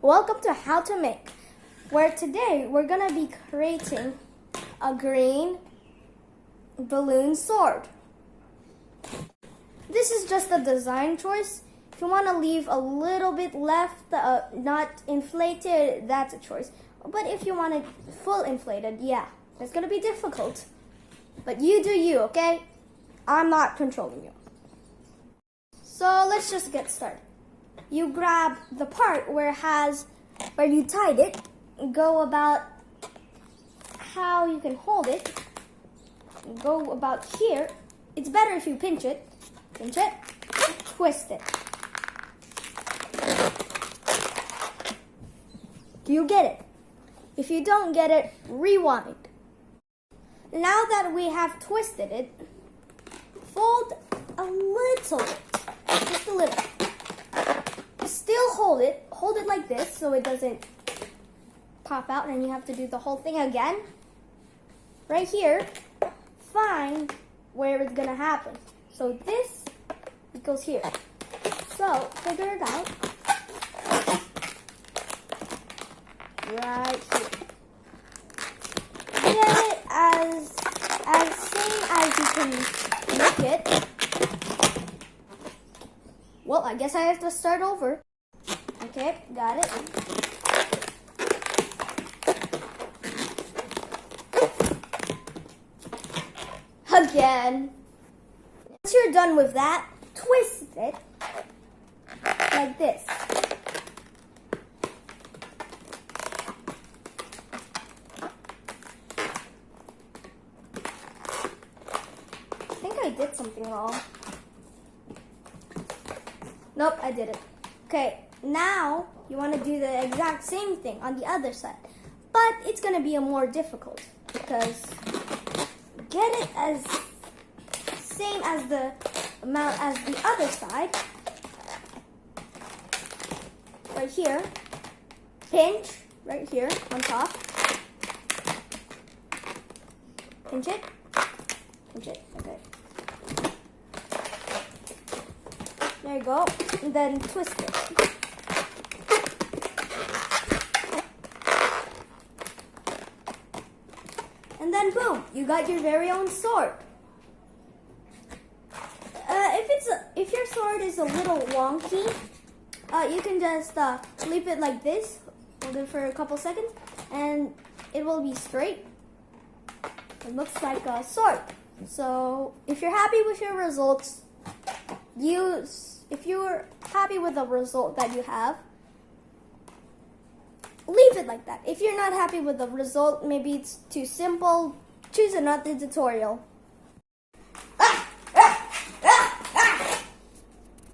Welcome to How to Make, where today we're going to be creating a green balloon sword. This is just a design choice. If you want to leave a little bit left, not inflated, that's a choice. But if you want it full inflated, yeah, it's going to be difficult. But you do you, okay? I'm not controlling you. So let's just get started. You grab the part where you tied it, go about how you can hold it, go about here. It's better if you pinch it, twist it. Do you get it? If you don't get it, rewind. Now that we have twisted it, fold a little bit, just a little. Still hold it like this so it doesn't pop out and you have to do the whole thing again. Right here, find where it's gonna happen. So this, it goes here. So figure it out. Right here. Get it as same as you can make it. Well, I guess I have to start over. Okay, got it. Again. Once you're done with that, twist it like this. I think I did something wrong. Nope, I did it. Okay, now you want to do the exact same thing on the other side. But it's going to be more difficult because get it as same as the amount as the other side. Right here. Pinch right here on top. Pinch it. Pinch it. Okay. There you go. And then twist it. And then boom, you got your very own sword. If your sword is a little wonky, you can just leave it like this, hold it for a couple seconds, and it will be straight. It looks like a sword. So if you're happy with your results, if you're happy with the result that you have, leave it like that. If you're not happy with the result, maybe it's too simple, choose another tutorial.